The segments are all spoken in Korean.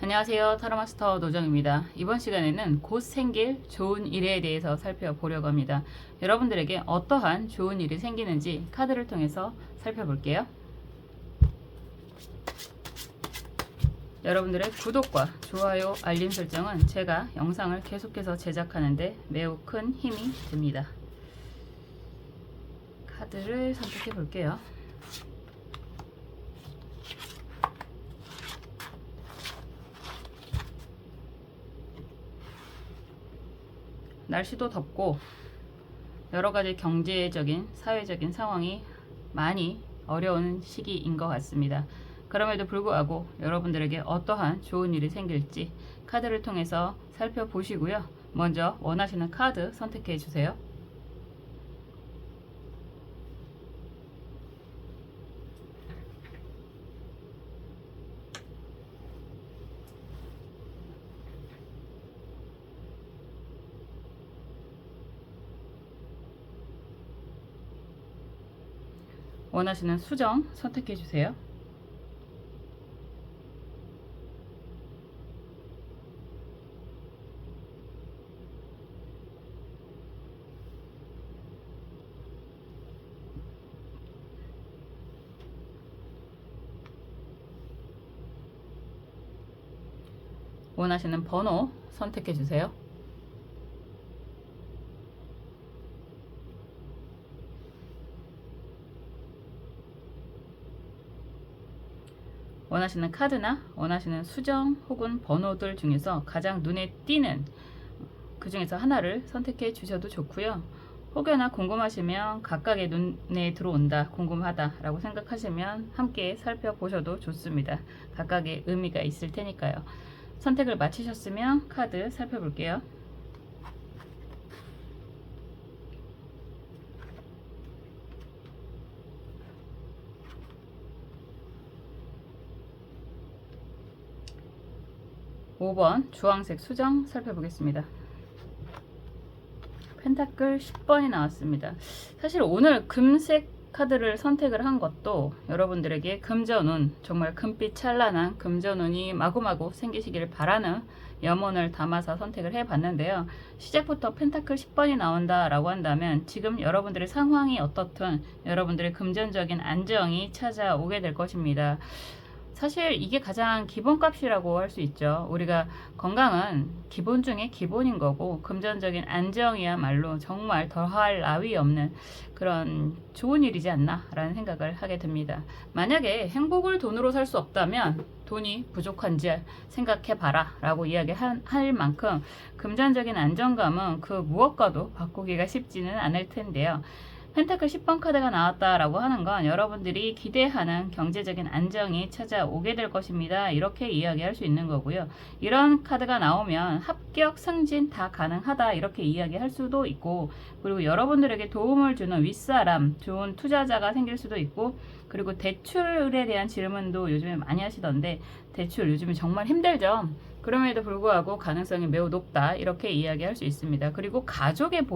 안녕하세요. 타로마스터 노정입니다. 이번 시간에는 곧 생길 좋은 일에 대해서 살펴보려고 합니다. 여러분들에게 어떠한 좋은 일이 생기는지 카드를 통해서 살펴볼게요. 여러분들의 구독과 좋아요, 알림 설정은 제가 영상을 계속해서 제작하는데 매우 큰 힘이 됩니다. 카드를 선택해 볼게요. 날씨도 덥고 여러가지 경제적인 사회적인 상황이 많이 어려운 시기인 것 같습니다. 그럼에도 불구하고 여러분들에게 어떠한 좋은 일이 생길지 카드를 통해서 살펴보시고요. 먼저 원하시는 카드 선택해 주세요. 원하시는 수정 선택해 주세요. 원하시는 번호 선택해 주세요. 원하시는 카드나 원하시는 수정 혹은 번호들 중에서 가장 눈에 띄는 그 중에서 하나를 선택해 주셔도 좋고요. 혹여나 궁금하시면 각각의 눈에 들어온다, 궁금하다 라고 생각하시면 함께 살펴보셔도 좋습니다. 각각의 의미가 있을 테니까요. 선택을 마치셨으면 카드 살펴볼게요. (5번) 주황색 수정 살펴보겠습니다. 펜타클 10번이 나왔습니다. 사실 오늘 금색 카드를 선택을 한 것도 여러분들에게 금전운, 정말 금빛 찬란한 금전운이 마구마구 생기시기를 바라는 염원을 담아서 선택을 해봤는데요. 시작부터 펜타클 10번이 나온다라고 한다면 지금 여러분들의 상황이 어떻든 여러분들의 금전적인 안정이 찾아오게 될 것입니다. 사실 이게 가장 기본값이라고 할 수 있죠. 우리가 건강은 기본 중에 기본인 거고 금전적인 안정이야말로 정말 더할 나위 없는 그런 좋은 일이지 않나 라는 생각을 하게 됩니다. 만약에 행복을 돈으로 살 수 없다면 돈이 부족한지 생각해 봐라 라고 이야기할 만큼 금전적인 안정감은 그 무엇과도 바꾸기가 쉽지는 않을 텐데요. 펜타클 10번 카드가 나왔다라고 하는 건 여러분들이 기대하는 경제적인 안정이 찾아오게 될 것입니다. 이렇게 이야기할 수 있는 거고요. 이런 카드가 나오면 합격, 승진 다 가능하다 이렇게 이야기할 수도 있고, 그리고 여러분들에게 도움을 주는 윗사람, 좋은 투자자가 생길 수도 있고, 그리고 대출에 대한 질문도 요즘에 많이 하시던데 대출 요즘에 정말 힘들죠. 그럼에도 불구하고 가능성이 매우 높다 이렇게 이야기할 수 있습니다. 그리고 가족의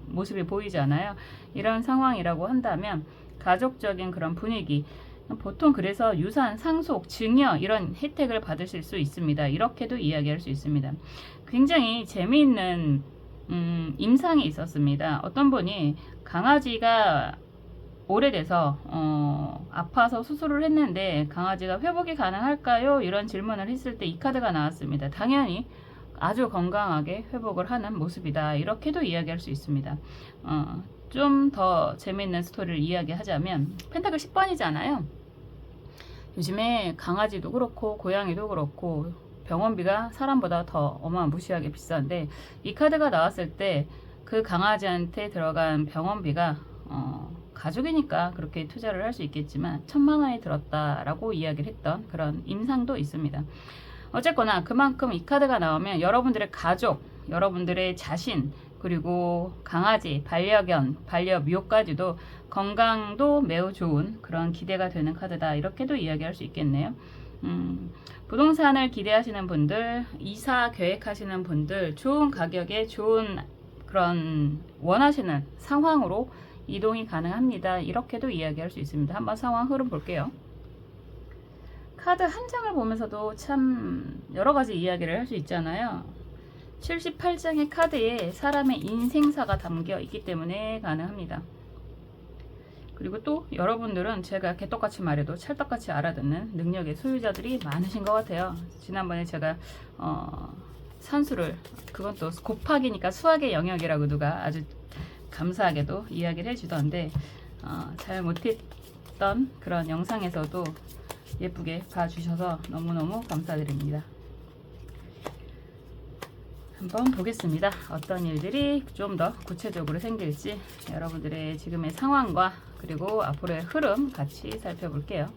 모습이 보이잖아요. 이런 상황이라고 한다면 가족적인 그런 분위기, 보통 그래서 유산, 상속, 증여 이런 혜택을 받으실 수 있습니다. 이렇게도 이야기할 수 있습니다. 굉장히 재미있는 임상이 있었습니다. 어떤 분이 강아지가 오래돼서 아파서 수술을 했는데 강아지가 회복이 가능할까요? 이런 질문을 했을 때 이 카드가 나왔습니다. 당연히 아주 건강하게 회복을 하는 모습이다. 이렇게도 이야기할 수 있습니다. 좀 더 재미있는 스토리를 이야기하자면 펜타클 10번이잖아요. 요즘에 강아지도 그렇고 고양이도 그렇고 병원비가 사람보다 더 어마무시하게 비싼데 이 카드가 나왔을 때 그 강아지한테 들어간 병원비가 가족이니까 그렇게 투자를 할 수 있겠지만 1000만 원이 들었다라고 이야기를 했던 그런 임상도 있습니다. 어쨌거나 그만큼 이 카드가 나오면 여러분들의 가족, 여러분들의 자신, 그리고 강아지, 반려견, 반려묘까지도 건강도 매우 좋은 그런 기대가 되는 카드다. 이렇게도 이야기할 수 있겠네요. 부동산을 기대하시는 분들, 이사 계획하시는 분들, 좋은 가격에 좋은 그런 원하시는 상황으로 이동이 가능합니다. 이렇게도 이야기할 수 있습니다. 한번 상황 흐름 볼게요. 카드 한 장을 보면서도 참 여러 가지 이야기를 할 수 있잖아요. 78장의 카드에 사람의 인생사가 담겨 있기 때문에 가능합니다. 그리고 또 여러분들은 제가 개떡같이 말해도 찰떡같이 알아듣는 능력의 소유자들이 많으신 것 같아요. 지난번에 제가 산수를, 그건 또 곱하기니까 수학의 영역이라고 누가 아주 감사하게도 이야기를 해주던데 잘 못했던 그런 영상에서도 예쁘게 봐주셔서 너무너무 감사드립니다. 한번 보겠습니다. 어떤 일들이 좀 더 구체적으로 생길지 여러분들의 지금의 상황과 그리고 앞으로의 흐름 같이 살펴볼게요.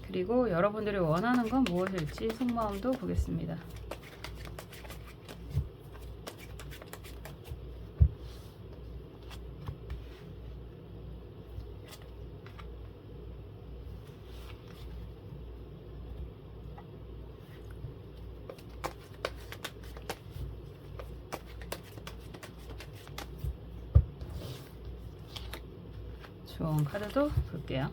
그리고 여러분들이 원하는 건 무엇일지 속마음도 보겠습니다. 좋은 카드도 볼게요.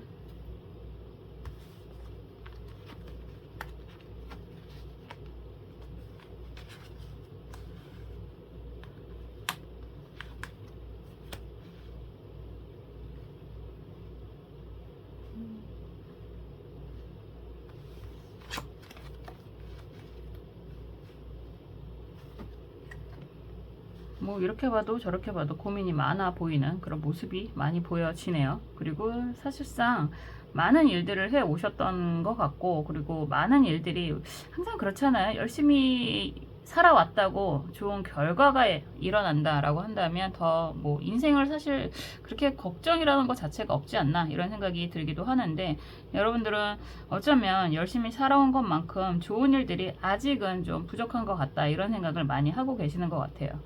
뭐 이렇게 봐도 저렇게 봐도 고민이 많아 보이는 그런 모습이 많이 보여지네요. 그리고 사실상 많은 일들을 해 오셨던 것 같고, 그리고 많은 일들이 항상 그렇잖아요. 열심히 살아왔다고 좋은 결과가 일어난다라고 한다면 더 뭐 인생을 사실 그렇게 걱정이라는 것 자체가 없지 않나 이런 생각이 들기도 하는데, 여러분들은 어쩌면 열심히 살아온 것만큼 좋은 일들이 아직은 좀 부족한 것 같다 이런 생각을 많이 하고 계시는 것 같아요.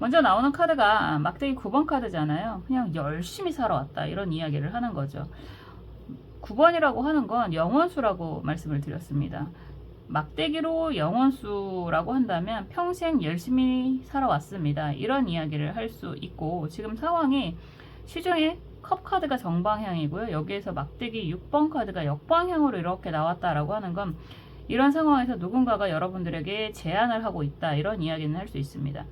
먼저 나오는 카드가 막대기 9번 카드잖아요. 그냥 열심히 살아왔다 이런 이야기를 하는 거죠. 9번이라고 하는 건 영원수라고 말씀을 드렸습니다. 막대기로 영원수라고 한다면 평생 열심히 살아왔습니다. 이런 이야기를 할 수 있고, 지금 상황이 시중에 컵 카드가 정방향이고요. 여기에서 막대기 6번 카드가 역방향으로 이렇게 나왔다라고 하는 건 이런 상황에서 누군가가 여러분들에게 제안을 하고 있다 이런 이야기는 할 수 있습니다.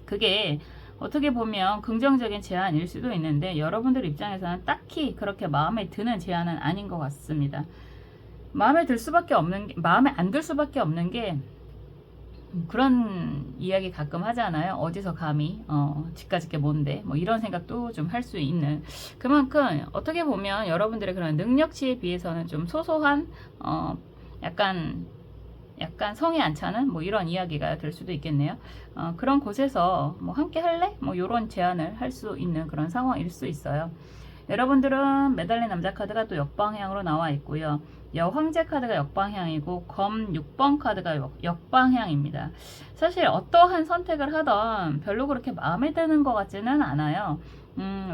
그게 어떻게 보면 긍정적인 제안일 수도 있는데 여러분들 입장에서는 딱히 그렇게 마음에 드는 제안은 아닌 것 같습니다. 마음에 안 들 수밖에 없는 게 그런 이야기 가끔 하잖아요. 어디서 감히 집까짓 게 뭔데 뭐 이런 생각도 좀 할 수 있는, 그만큼 어떻게 보면 여러분들의 그런 능력치에 비해서는 좀 소소한 약간 성에 안 차는 뭐 이런 이야기가 될 수도 있겠네요. 그런 곳에서 뭐 함께 할래? 뭐 이런 제안을 할 수 있는 그런 상황일 수 있어요. 여러분들은 매달린 남자 카드가 또 역방향으로 나와 있고요. 여황제 카드가 역방향이고 검 6번 카드가 역방향입니다. 사실 어떠한 선택을 하던 별로 그렇게 마음에 드는 것 같지는 않아요.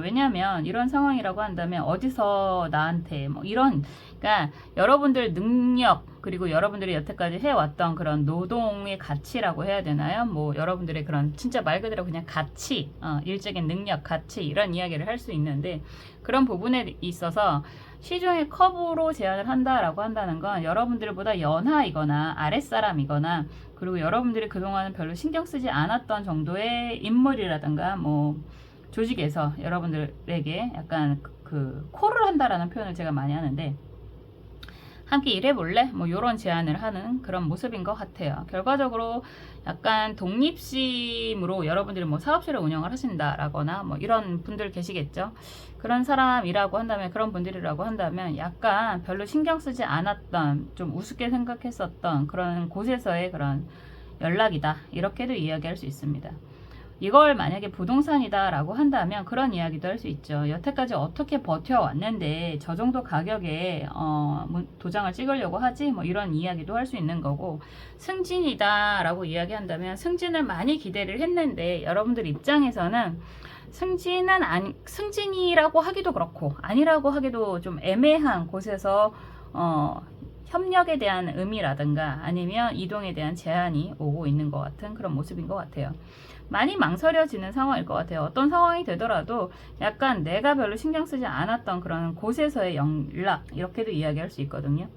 왜냐하면 이런 상황이라고 한다면 어디서 나한테 뭐 이런, 그러니까 여러분들 능력 그리고 여러분들이 여태까지 해왔던 그런 노동의 가치라고 해야 되나요? 뭐 여러분들의 그런 진짜 말 그대로 그냥 가치, 일적인 능력, 가치 이런 이야기를 할 수 있는데, 그런 부분에 있어서 시중에 컵으로 제안을 한다라고 한다는 건 여러분들보다 연하이거나 아랫사람이거나, 그리고 여러분들이 그동안은 별로 신경 쓰지 않았던 정도의 인물이라든가 뭐 조직에서 여러분들에게 약간 그 콜을 한다라는 표현을 제가 많이 하는데, 함께 일해볼래? 뭐 이런 제안을 하는 그런 모습인 것 같아요. 결과적으로 약간 독립심으로 여러분들이 뭐 사업실을 운영을 하신다라거나 뭐 이런 분들 계시겠죠. 그런 사람이라고 한다면, 그런 분들이라고 한다면 약간 별로 신경 쓰지 않았던, 좀 우습게 생각했었던 그런 곳에서의 그런 연락이다 이렇게도 이야기할 수 있습니다. 이걸 만약에 부동산이다라고 한다면 그런 이야기도 할 수 있죠. 여태까지 어떻게 버텨왔는데 저 정도 가격에 도장을 찍으려고 하지? 뭐 이런 이야기도 할 수 있는 거고, 승진이다라고 이야기한다면 승진을 많이 기대를 했는데 여러분들 입장에서는 승진이라고 하기도 그렇고 아니라고 하기도 좀 애매한 곳에서 협력에 대한 의미라든가 아니면 이동에 대한 제한이 오고 있는 것 같은 그런 모습인 것 같아요. 많이 망설여지는 상황일 것 같아요. 어떤 상황이 되더라도 약간 내가 별로 신경 쓰지 않았던 그런 곳에서의 연락, 이렇게도 이야기할 수 있거든요.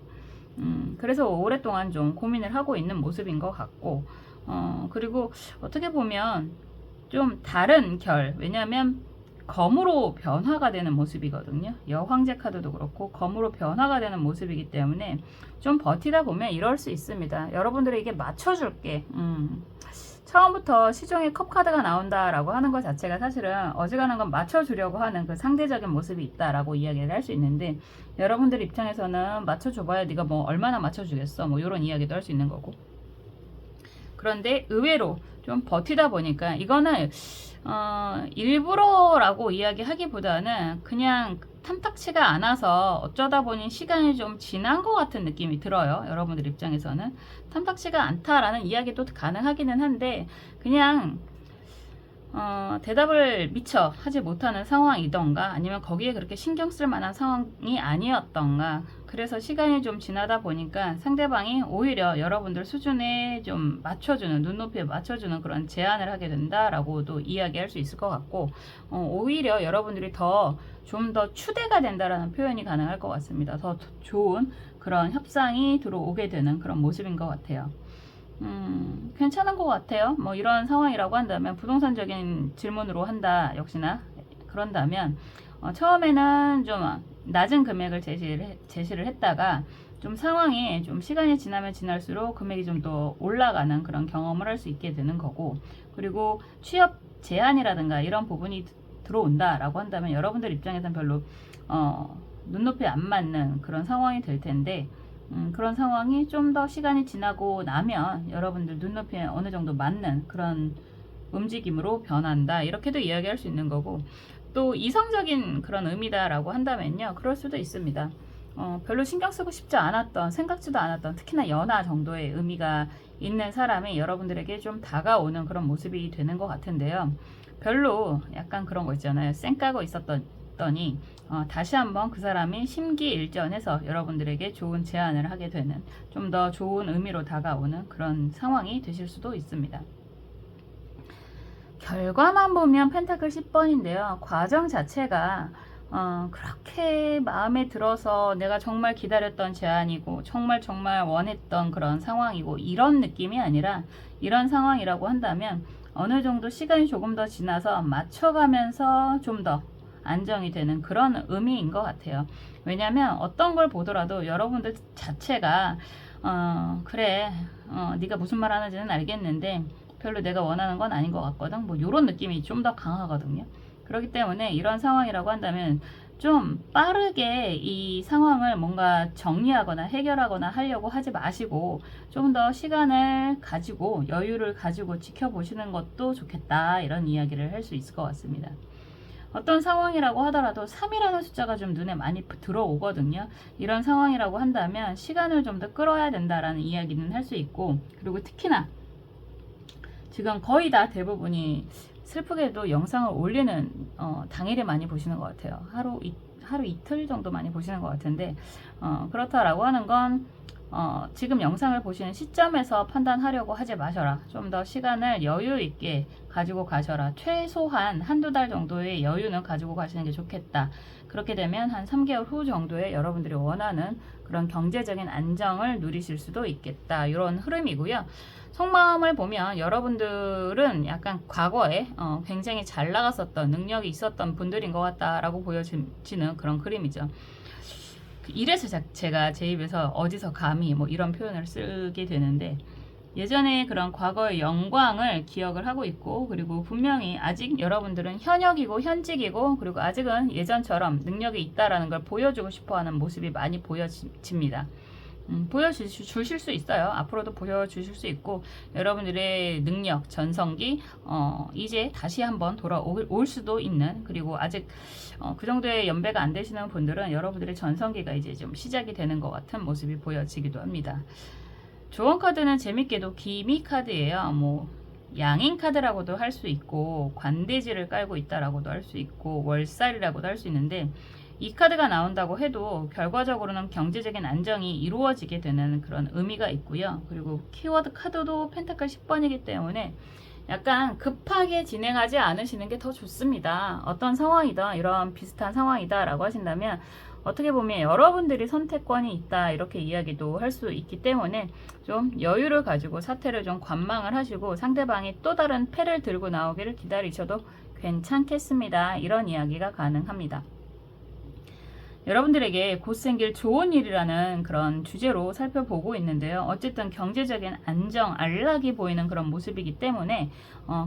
그래서 오랫동안 좀 고민을 하고 있는 모습인 것 같고, 그리고 어떻게 보면 좀 다른 결, 왜냐하면 검으로 변화가 되는 모습이거든요. 여황제 카드도 그렇고 검으로 변화가 되는 모습이기 때문에 좀 버티다 보면 이럴 수 있습니다. 여러분들에게 맞춰줄게. 처음부터 시중에 컵 카드가 나온다라고 하는 것 자체가 사실은 어지간한 건 맞춰주려고 하는 그 상대적인 모습이 있다라고 이야기를 할 수 있는데, 여러분들 입장에서는 맞춰줘봐야 네가 뭐 얼마나 맞춰주겠어, 뭐 이런 이야기도 할 수 있는 거고. 그런데 의외로 좀 버티다 보니까 이거는 일부러라고 이야기하기보다는 그냥 탐탁치가 않아서 어쩌다 보니 시간이 좀 지난 것 같은 느낌이 들어요. 여러분들 입장에서는 탐탁치가 않다라는 이야기도 가능하기는 한데, 그냥 대답을 미처 하지 못하는 상황이던가 아니면 거기에 그렇게 신경 쓸 만한 상황이 아니었던가, 그래서 시간이 좀 지나다 보니까 상대방이 오히려 여러분들 수준에 좀 맞춰주는, 눈높이에 맞춰주는 그런 제안을 하게 된다라고도 이야기할 수 있을 것 같고, 오히려 여러분들이 좀 더 추대가 된다라는 표현이 가능할 것 같습니다. 더 좋은 그런 협상이 들어오게 되는 그런 모습인 것 같아요. 괜찮은 것 같아요. 뭐 이런 상황이라고 한다면, 부동산적인 질문으로 한다 역시나 그런다면 처음에는 좀 낮은 금액을 제시를 했다가 좀 상황이 좀 시간이 지나면 지날수록 금액이 좀 더 올라가는 그런 경험을 할 수 있게 되는 거고, 그리고 취업 제한이라든가 이런 부분이 들어온다라고 한다면 여러분들 입장에서는 별로 눈높이에 안 맞는 그런 상황이 될 텐데, 그런 상황이 좀 더 시간이 지나고 나면 여러분들 눈높이에 어느 정도 맞는 그런 움직임으로 변한다, 이렇게도 이야기할 수 있는 거고, 또 이성적인 그런 의미다라고 한다면요, 그럴 수도 있습니다. 별로 신경 쓰고 싶지 않았던, 생각지도 않았던, 특히나 연하 정도의 의미가 있는 사람이 여러분들에게 좀 다가오는 그런 모습이 되는 것 같은데요. 별로 약간 그런 거 있잖아요. 쌩까고 있었더니 다시 한번 그 사람이 심기일전해서 여러분들에게 좋은 제안을 하게 되는, 좀 더 좋은 의미로 다가오는 그런 상황이 되실 수도 있습니다. 결과만 보면 펜타클 10번인데요. 과정 자체가 그렇게 마음에 들어서 내가 정말 기다렸던 제안이고 정말 원했던 그런 상황이고 이런 느낌이 아니라, 이런 상황이라고 한다면 어느 정도 시간이 조금 더 지나서 맞춰가면서 좀 더 안정이 되는 그런 의미인 것 같아요. 왜냐하면 어떤 걸 보더라도 여러분들 자체가 그래, 네가 무슨 말 하는지는 알겠는데 별로 내가 원하는 건 아닌 것 같거든, 뭐 이런 느낌이 좀 더 강하거든요. 그렇기 때문에 이런 상황이라고 한다면 좀 빠르게 이 상황을 뭔가 정리하거나 해결하거나 하려고 하지 마시고 좀 더 시간을 가지고 여유를 가지고 지켜보시는 것도 좋겠다, 이런 이야기를 할 수 있을 것 같습니다. 어떤 상황이라고 하더라도 3이라는 숫자가 좀 눈에 많이 들어오거든요. 이런 상황이라고 한다면 시간을 좀 더 끌어야 된다라는 이야기는 할 수 있고, 그리고 특히나 지금 거의 다 대부분이 슬프게도 영상을 올리는 당일에 많이 보시는 것 같아요. 하루 이틀 정도 많이 보시는 것 같은데, 그렇다라고 하는 건 지금 영상을 보시는 시점에서 판단하려고 하지 마셔라. 좀 더 시간을 여유 있게 가지고 가셔라. 최소한 한두 달 정도의 여유는 가지고 가시는 게 좋겠다. 그렇게 되면 한 3개월 후 정도에 여러분들이 원하는 그런 경제적인 안정을 누리실 수도 있겠다, 이런 흐름이고요. 속마음을 보면 여러분들은 약간 과거에 굉장히 잘 나갔었던, 능력이 있었던 분들인 것 같다라고 보여지는 그런 그림이죠. 이래서 제가 제 입에서 어디서 감히 뭐 이런 표현을 쓰게 되는데, 예전에 그런 과거의 영광을 기억을 하고 있고, 그리고 분명히 아직 여러분들은 현역이고 현직이고, 그리고 아직은 예전처럼 능력이 있다라는 걸 보여주고 싶어하는 모습이 많이 보여집니다. 보여주실 수 있어요. 앞으로도 보여주실 수 있고, 여러분들의 능력, 전성기, 이제 다시 한번 돌아올 수도 있는, 그리고 아직 그 정도의 연배가 안 되시는 분들은 여러분들의 전성기가 이제 좀 시작이 되는 것 같은 모습이 보여지기도 합니다. 조언 카드는 재밌게도 기미 카드예요. 뭐 양인 카드라고도 할 수 있고, 관대지를 깔고 있다라고도 할 수 있고, 월살이라고도 할 수 있는데, 이 카드가 나온다고 해도 결과적으로는 경제적인 안정이 이루어지게 되는 그런 의미가 있고요. 그리고 키워드 카드도 펜타클 10번이기 때문에 약간 급하게 진행하지 않으시는 게 더 좋습니다. 어떤 상황이다, 이런 비슷한 상황이다 라고 하신다면 어떻게 보면 여러분들이 선택권이 있다, 이렇게 이야기도 할 수 있기 때문에 좀 여유를 가지고 사태를 좀 관망을 하시고, 상대방이 또 다른 패를 들고 나오기를 기다리셔도 괜찮겠습니다. 이런 이야기가 가능합니다. 여러분들에게 곧 생길 좋은 일이라는 그런 주제로 살펴보고 있는데요. 어쨌든 경제적인 안정, 안락이 보이는 그런 모습이기 때문에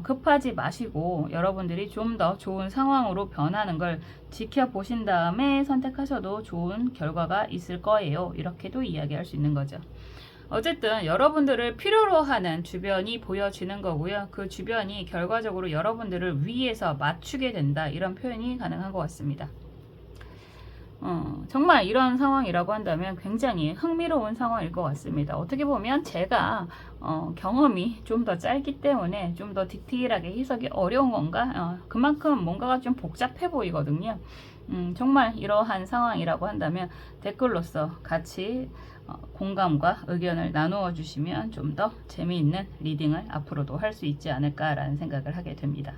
급하지 마시고 여러분들이 좀 더 좋은 상황으로 변하는 걸 지켜보신 다음에 선택하셔도 좋은 결과가 있을 거예요. 이렇게도 이야기할 수 있는 거죠. 어쨌든 여러분들을 필요로 하는 주변이 보여지는 거고요. 그 주변이 결과적으로 여러분들을 위해서 맞추게 된다, 이런 표현이 가능한 것 같습니다. 정말 이런 상황이라고 한다면 굉장히 흥미로운 상황일 것 같습니다. 어떻게 보면 제가 경험이 좀 더 짧기 때문에 좀 더 디테일하게 해석이 어려운 건가? 그만큼 뭔가가 좀 복잡해 보이거든요. 정말 이러한 상황이라고 한다면 댓글로서 같이 공감과 의견을 나누어 주시면 좀 더 재미있는 리딩을 앞으로도 할 수 있지 않을까라는 생각을 하게 됩니다.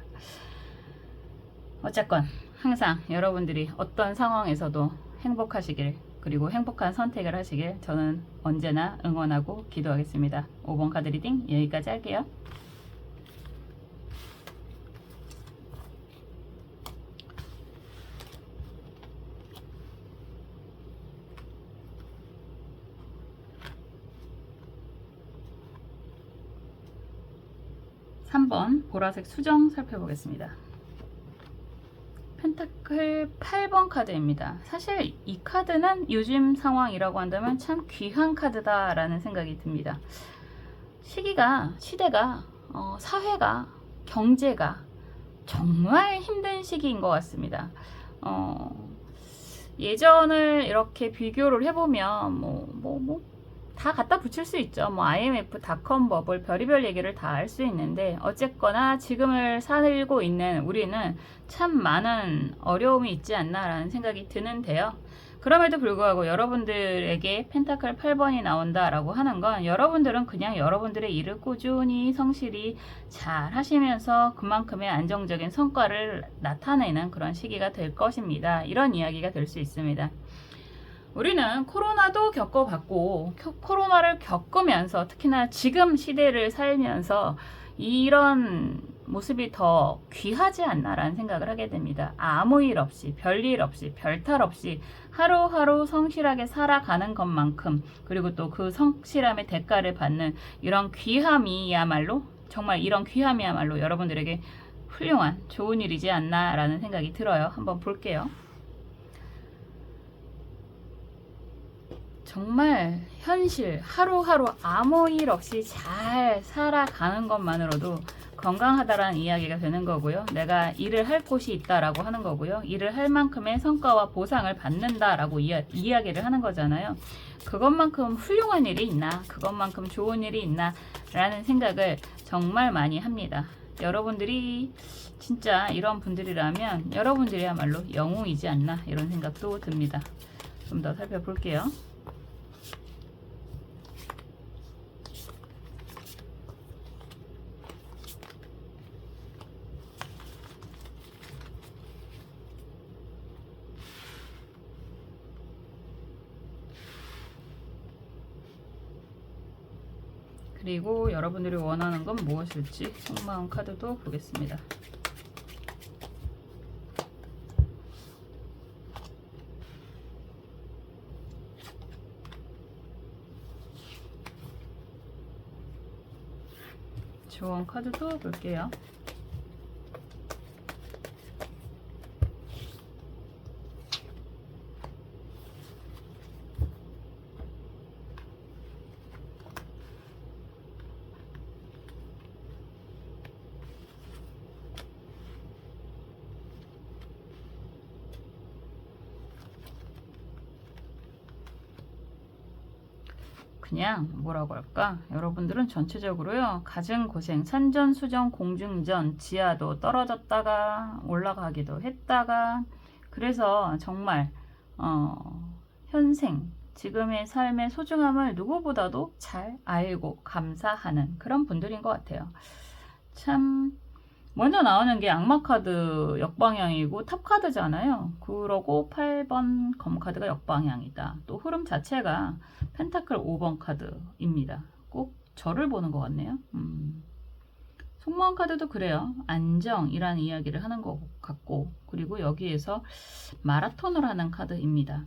어쨌건 항상 여러분들이 어떤 상황에서도 행복하시길, 그리고 행복한 선택을 하시길 저는 언제나 응원하고 기도하겠습니다. 5번 카드 리딩 여기까지 할게요. (3번) 보라색 수정 살펴보겠습니다. 펜타클 8번 카드입니다. 사실 이 카드는 요즘 상황이라고 한다면 참 귀한 카드다 라는 생각이 듭니다. 시대가 사회가, 경제가 정말 힘든 시기인 것 같습니다. 예전을 이렇게 비교를 해보면 다 갖다 붙일 수 있죠. IMF, 닷컴 버블, 별의별 얘기를 다 할 수 있는데, 어쨌거나 지금을 살고 있는 우리는 참 많은 어려움이 있지 않나라는 생각이 드는데요. 그럼에도 불구하고 여러분들에게 펜타클 8번이 나온다라고 하는 건, 여러분들은 그냥 여러분들의 일을 꾸준히 성실히 잘 하시면서 그만큼의 안정적인 성과를 나타내는 그런 시기가 될 것입니다. 이런 이야기가 될 수 있습니다. 우리는 코로나도 겪어봤고, 코로나를 겪으면서 특히나 지금 시대를 살면서 이런 모습이 더 귀하지 않나라는 생각을 하게 됩니다. 아무 일 없이, 별일 없이, 별탈 없이 하루하루 성실하게 살아가는 것만큼, 그리고 또 그 성실함의 대가를 받는 이런 귀함이야말로, 정말 이런 귀함이야말로 여러분들에게 훌륭한 좋은 일이지 않나라는 생각이 들어요. 한번 볼게요. 정말 현실, 하루하루 아무 일 없이 잘 살아가는 것만으로도 건강하다라는 이야기가 되는 거고요. 내가 일을 할 곳이 있다라고 하는 거고요. 일을 할 만큼의 성과와 보상을 받는다라고 이야기를 하는 거잖아요. 그것만큼 훌륭한 일이 있나? 그것만큼 좋은 일이 있나? 라는 생각을 정말 많이 합니다. 여러분들이 진짜 이런 분들이라면 여러분들이야말로 영웅이지 않나? 이런 생각도 듭니다. 좀 더 살펴볼게요. 그리고 여러분들이 원하는 건 무엇일지 속마음 카드도 보겠습니다. 조언 카드도 볼게요. 그냥 뭐라고 할까? 여러분들은 전체적으로요, 갖은 고생, 산전수전, 공중전, 지하도 떨어졌다가 올라가기도 했다가, 그래서 정말 현생, 지금의 삶의 소중함을 누구보다도 잘 알고 감사하는 그런 분들인 것 같아요. 참 먼저 나오는 게 악마카드 역방향이고 탑카드잖아요. 그러고 8번 검카드가 역방향이다. 또 흐름 자체가 펜타클 5번 카드입니다. 꼭 저를 보는 것 같네요. 속마음 카드도 그래요. 안정이라는 이야기를 하는 것 같고, 그리고 여기에서 마라톤을 하는 카드입니다.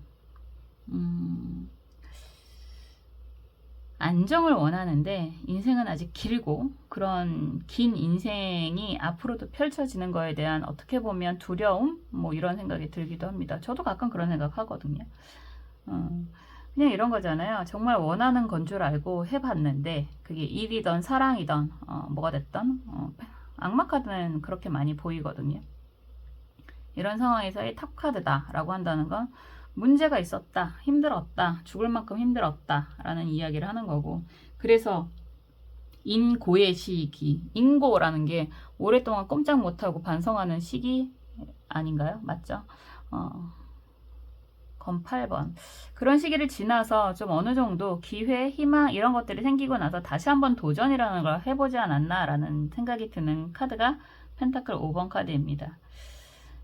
안정을 원하는데 인생은 아직 길고, 그런 긴 인생이 앞으로도 펼쳐지는 거에 대한 어떻게 보면 두려움, 뭐 이런 생각이 들기도 합니다. 저도 가끔 그런 생각 하거든요. 그냥 이런 거잖아요. 정말 원하는 건 줄 알고 해봤는데 그게 일이든 사랑이든 뭐가 됐든 악마 카드는 그렇게 많이 보이거든요. 이런 상황에서의 탑카드다 라고 한다는 건 문제가 있었다, 힘들었다, 죽을 만큼 힘들었다 라는 이야기를 하는 거고, 그래서 인고의 시기, 인고라는 게 오랫동안 꼼짝 못하고 반성하는 시기 아닌가요? 맞죠? 검 8번. 그런 시기를 지나서 좀 어느 정도 기회, 희망 이런 것들이 생기고 나서 다시 한번 도전이라는 걸 해보지 않았나 라는 생각이 드는 카드가 펜타클 5번 카드입니다.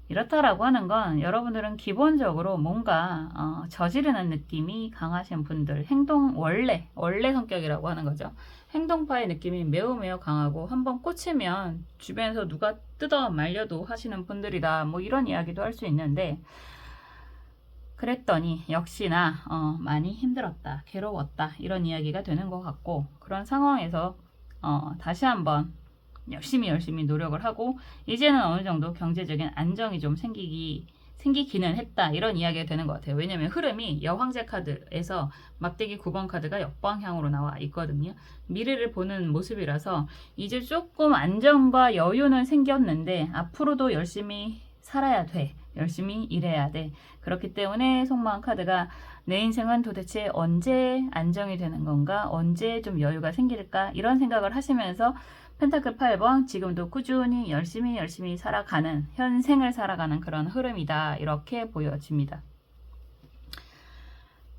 이렇다라고 하는 건 여러분들은 기본적으로 뭔가 저지르는 느낌이 강하신 분들, 원래 성격이라고 하는 거죠. 행동파의 느낌이 매우 강하고 한번 꽂히면 주변에서 누가 뜯어 말려도 하시는 분들이다, 뭐 이런 이야기도 할 수 있는데, 그랬더니 역시나 많이 힘들었다, 괴로웠다 이런 이야기가 되는 것 같고, 그런 상황에서 다시 한번 열심히 노력을 하고 이제는 어느 정도 경제적인 안정이 좀 생기기는 했다 이런 이야기가 되는 것 같아요. 왜냐면 흐름이 여황제 카드에서 막대기 9번 카드가 역방향으로 나와 있거든요. 미래를 보는 모습이라서 이제 조금 안정과 여유는 생겼는데 앞으로도 열심히 살아야 돼. 열심히 일해야 돼. 그렇기 때문에 속마음 카드가 내 인생은 도대체 언제 안정이 되는 건가? 언제 좀 여유가 생길까? 이런 생각을 하시면서 펜타클 8번, 지금도 꾸준히 열심히 살아가는, 현생을 살아가는 그런 흐름이다 이렇게 보여집니다.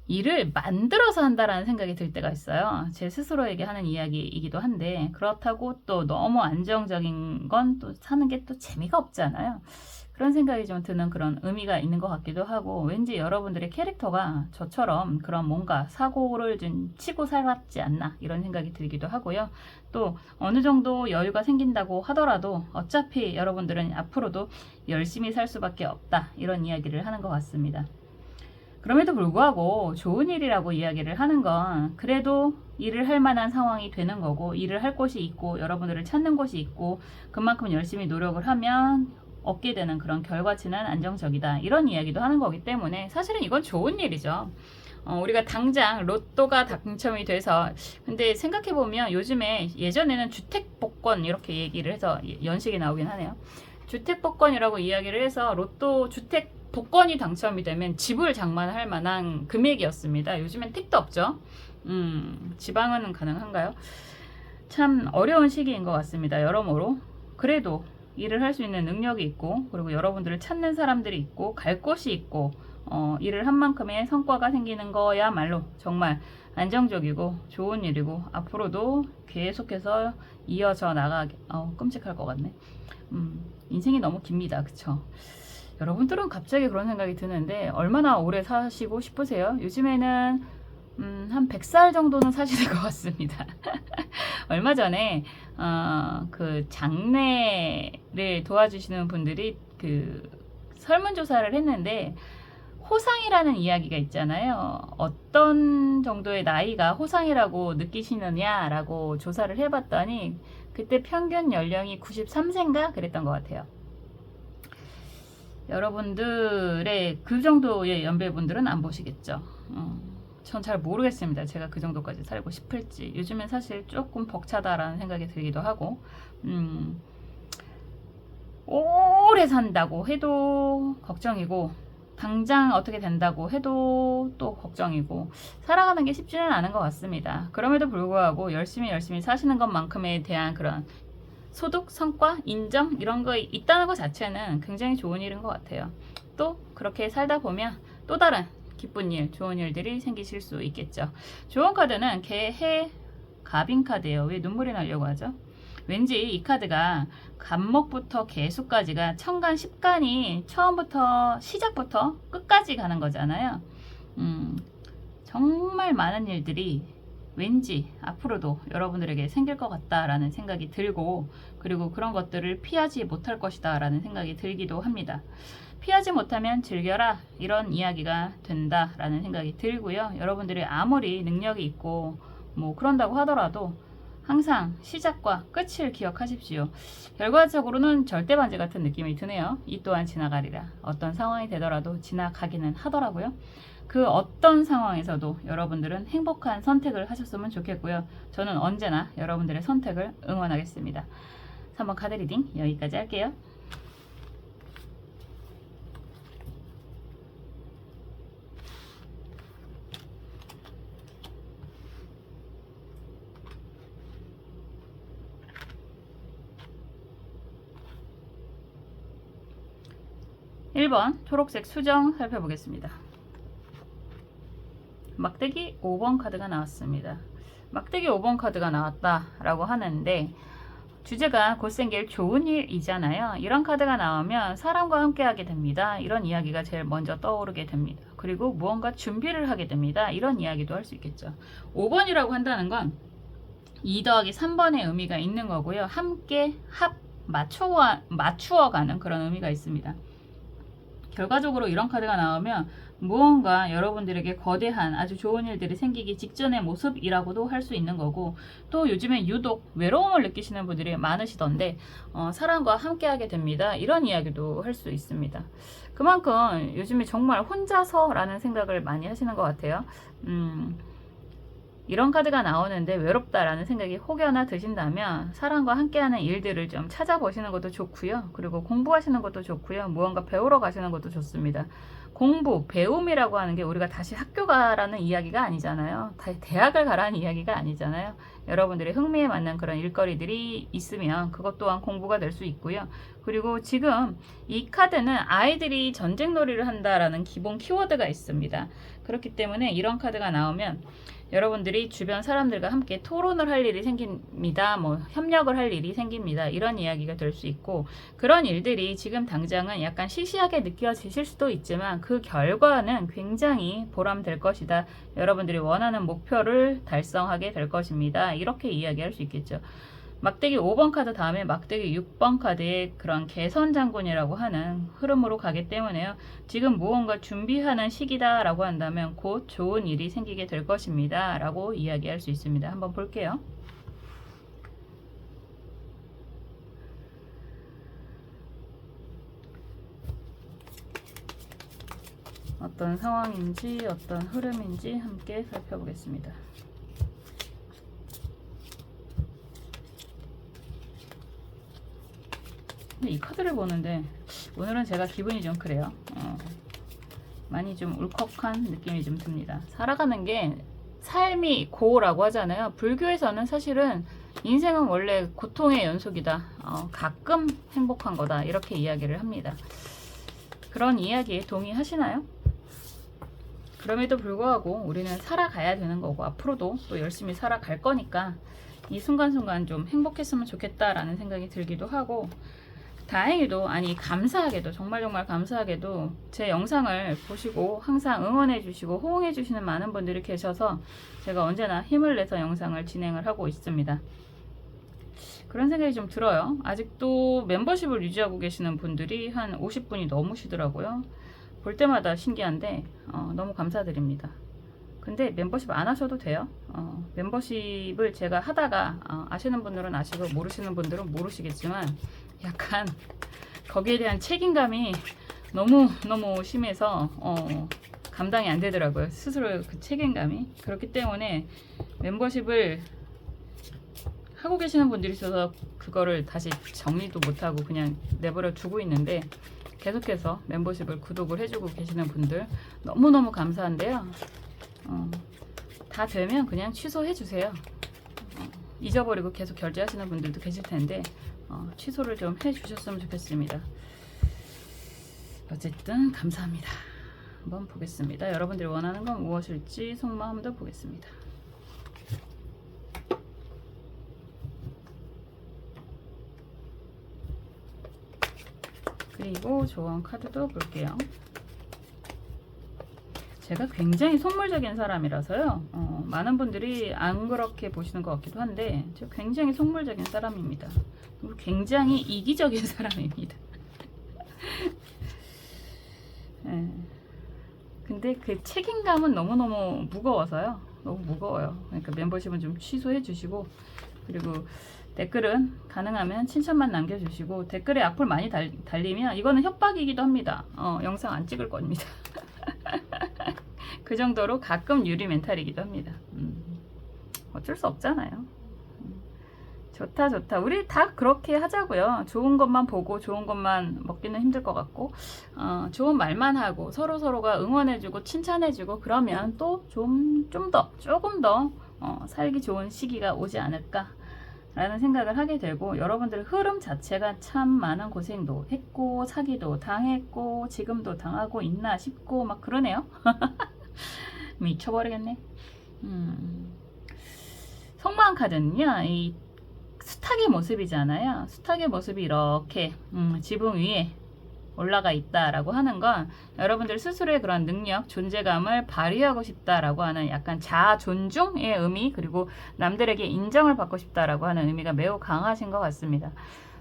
일을 만들어서 한다라는 생각이 들 때가 있어요. 제 스스로에게 하는 이야기이기도 한데, 그렇다고 또 너무 안정적인 건 또 사는 게 또 재미가 없잖아요. 그런 생각이 좀 드는 그런 의미가 있는 것 같기도 하고, 왠지 여러분들의 캐릭터가 저처럼 그런 뭔가 사고를 좀 치고 살았지 않나 이런 생각이 들기도 하고요. 또 어느 정도 여유가 생긴다고 하더라도 어차피 여러분들은 앞으로도 열심히 살 수밖에 없다 이런 이야기를 하는 것 같습니다. 그럼에도 불구하고 좋은 일이라고 이야기를 하는 건 그래도 일을 할 만한 상황이 되는 거고, 일을 할 곳이 있고 여러분들을 찾는 곳이 있고 그만큼 열심히 노력을 하면 얻게 되는 그런 결과치는 안정적이다 이런 이야기도 하는 거기 때문에 사실은 이건 좋은 일이죠. 우리가 당장 로또가 당첨이 돼서, 근데 생각해보면 요즘에 예전에는 주택복권 이렇게 얘기를 해서 연식이 나오긴 하네요. 주택복권이라고 이야기를 해서 로또 주택 복권이 당첨이 되면 집을 장만할 만한 금액이었습니다. 요즘엔 택도 없죠. 지방은 가능한가요? 참 어려운 시기인 것 같습니다. 여러모로 그래도 일을 할 수 있는 능력이 있고, 그리고 여러분들을 찾는 사람들이 있고, 갈 곳이 있고, 일을 한 만큼의 성과가 생기는 거야말로 정말 안정적이고 좋은 일이고, 앞으로도 계속해서 이어져 나가게, 끔찍할 것 같네. 인생이 너무 깁니다. 그쵸? 여러분들은 갑자기 그런 생각이 드는데 얼마나 오래 사시고 싶으세요? 요즘에는 한 100살 정도는 사시는 것 같습니다. 얼마 전에 그 장례를 도와주시는 분들이 그 설문조사를 했는데, 호상이라는 이야기가 있잖아요. 어떤 정도의 나이가 호상이라고 느끼시느냐라고 조사를 해봤더니 그때 평균 연령이 93세인가 그랬던 것 같아요. 여러분들의 그 정도의 연배분들은 안 보시겠죠. 전 잘 모르겠습니다. 제가 그 정도까지 살고 싶을지. 요즘엔 사실 조금 벅차다라는 생각이 들기도 하고, 오래 산다고 해도 걱정이고, 당장 어떻게 된다고 해도 또 걱정이고 살아가는 게 쉽지는 않은 것 같습니다. 그럼에도 불구하고 열심히 사시는 것만큼에 대한 그런 소득, 성과, 인정 이런 거 있다는 것 자체는 굉장히 좋은 일인 것 같아요. 또 그렇게 살다 보면 또 다른 기쁜 일, 좋은 일들이 생기실 수 있겠죠. 좋은 카드는 개, 갑인 카드예요. 왜 눈물이 나려고 하죠? 왠지 이 카드가 갑목부터 개수까지가 천간, 십간이 처음부터 시작부터 끝까지 가는 거잖아요. 정말 많은 일들이 왠지 앞으로도 여러분들에게 생길 것 같다라는 생각이 들고, 그리고 그런 것들을 피하지 못할 것이다 라는 생각이 들기도 합니다. 피하지 못하면 즐겨라 이런 이야기가 된다라는 생각이 들고요. 여러분들이 아무리 능력이 있고 뭐 그런다고 하더라도 항상 시작과 끝을 기억하십시오. 결과적으로는 절대반지 같은 느낌이 드네요. 이 또한 지나가리라. 어떤 상황이 되더라도 지나가기는 하더라고요. 그 어떤 상황에서도 여러분들은 행복한 선택을 하셨으면 좋겠고요. 저는 언제나 여러분들의 선택을 응원하겠습니다. 3번 카드 리딩 여기까지 할게요. (1번) 초록색 수정 살펴보겠습니다. 막대기 5번 카드가 나왔습니다. 막대기 5번 카드가 나왔다라고 하는데 주제가 곧 생길 좋은 일이잖아요. 이런 카드가 나오면 사람과 함께 하게 됩니다. 이런 이야기가 제일 먼저 떠오르게 됩니다. 그리고 무언가 준비를 하게 됩니다. 이런 이야기도 할 수 있겠죠. 5번이라고 한다는 건 2 더하기 3번의 의미가 있는 거고요. 함께 맞추어가는 그런 의미가 있습니다. 결과적으로 이런 카드가 나오면 무언가 여러분들에게 거대한 아주 좋은 일들이 생기기 직전의 모습이라고도 할 수 있는 거고, 또 요즘에 유독 외로움을 느끼시는 분들이 많으시던데 사람과 함께 하게 됩니다. 이런 이야기도 할 수 있습니다. 그만큼 요즘에 정말 혼자서라는 생각을 많이 하시는 것 같아요. 이런 카드가 나오는데 외롭다라는 생각이 혹여나 드신다면 사람과 함께하는 일들을 좀 찾아보시는 것도 좋고요. 그리고 공부하시는 것도 좋고요. 무언가 배우러 가시는 것도 좋습니다. 공부, 배움이라고 하는 게 우리가 다시 학교 가라는 이야기가 아니잖아요. 다시 대학을 가라는 이야기가 아니잖아요. 여러분들의 흥미에 맞는 그런 일거리들이 있으면 그것 또한 공부가 될 수 있고요. 그리고 지금 이 카드는 아이들이 전쟁놀이를 한다라는 기본 키워드가 있습니다. 그렇기 때문에 이런 카드가 나오면 여러분들이 주변 사람들과 함께 토론을 할 일이 생깁니다. 뭐 협력을 할 일이 생깁니다. 이런 이야기가 될 수 있고, 그런 일들이 지금 당장은 약간 시시하게 느껴지실 수도 있지만 그 결과는 굉장히 보람될 것이다. 여러분들이 원하는 목표를 달성하게 될 것입니다. 이렇게 이야기할 수 있겠죠. 막대기 5번 카드 다음에 막대기 6번 카드의 그런 개선 장군이라고 하는 흐름으로 가기 때문에요. 지금 무언가 준비하는 시기다 라고 한다면 곧 좋은 일이 생기게 될 것입니다 라고 이야기할 수 있습니다. 한번 볼게요. 어떤 상황인지 어떤 흐름인지 함께 살펴보겠습니다. 근데 이 카드를 보는데 오늘은 제가 기분이 좀 그래요. 많이 좀 울컥한 느낌이 좀 듭니다. 살아가는 게 삶이 고라고 하잖아요. 불교에서는 사실은 인생은 원래 고통의 연속이다. 가끔 행복한 거다. 이렇게 이야기를 합니다. 그런 이야기에 동의하시나요? 그럼에도 불구하고 우리는 살아가야 되는 거고 앞으로도 또 열심히 살아갈 거니까 이 순간순간 좀 행복했으면 좋겠다라는 생각이 들기도 하고, 다행히도, 아니 감사하게도, 정말 감사하게도 제 영상을 보시고 항상 응원해 주시고 호응해 주시는 많은 분들이 계셔서 제가 언제나 힘을 내서 영상을 진행을 하고 있습니다. 그런 생각이 좀 들어요. 아직도 멤버십을 유지하고 계시는 분들이 한 50분이 넘으시더라고요. 볼 때마다 신기한데 너무 감사드립니다. 근데 멤버십 안 하셔도 돼요. 멤버십을 제가 하다가 아시는 분들은 아시고 모르시는 분들은 모르시겠지만 약간 거기에 대한 책임감이 너무 심해서 감당이 안 되더라고요. 스스로 그 책임감이. 그렇기 때문에 멤버십을 하고 계시는 분들이 있어서 그거를 다시 정리도 못하고 그냥 내버려 두고 있는데, 계속해서 멤버십을 구독을 해주고 계시는 분들 너무너무 감사한데요. 다 되면 그냥 취소해 주세요. 잊어버리고 계속 결제하시는 분들도 계실 텐데 취소를 좀 해주셨으면 좋겠습니다. 어쨌든 감사합니다. 한번 보겠습니다. 여러분들이 원하는 건 무엇일지 속마음도 보겠습니다. 그리고 조언 카드도 볼게요. 제가 굉장히 속물적인 사람이라서요. 많은 분들이 안 그렇게 보시는 것 같기도 한데 제가 굉장히 속물적인 사람입니다. 그리고 굉장히 이기적인 사람입니다. 네. 근데 그 책임감은 너무너무 무거워서요. 너무 무거워요. 그러니까 멤버십은 좀 취소해 주시고, 그리고 댓글은 가능하면 칭찬만 남겨주시고, 댓글에 악플 많이 달리면 이거는 협박이기도 합니다. 영상 안 찍을 겁니다. 그 정도로 가끔 유리 멘탈이기도 합니다. 어쩔 수 없잖아요. 좋다 좋다. 우리 다 그렇게 하자고요. 좋은 것만 보고 좋은 것만 먹기는 힘들 것 같고, 좋은 말만 하고 서로가 응원해주고 칭찬해주고 그러면 또 조금 더 살기 좋은 시기가 오지 않을까 라는 생각을 하게 되고, 여러분들의 흐름 자체가 참 많은 고생도 했고 사기도 당했고 지금도 당하고 있나 싶고 막 그러네요. 미쳐버리겠네. 속마음 카드는요, 이 수탉의 모습이잖아요. 수탉의 모습이 이렇게 지붕 위에 올라가 있다라고 하는 건 여러분들 스스로의 그런 능력, 존재감을 발휘하고 싶다라고 하는 약간 자아 존중의 의미, 그리고 남들에게 인정을 받고 싶다라고 하는 의미가 매우 강하신 것 같습니다.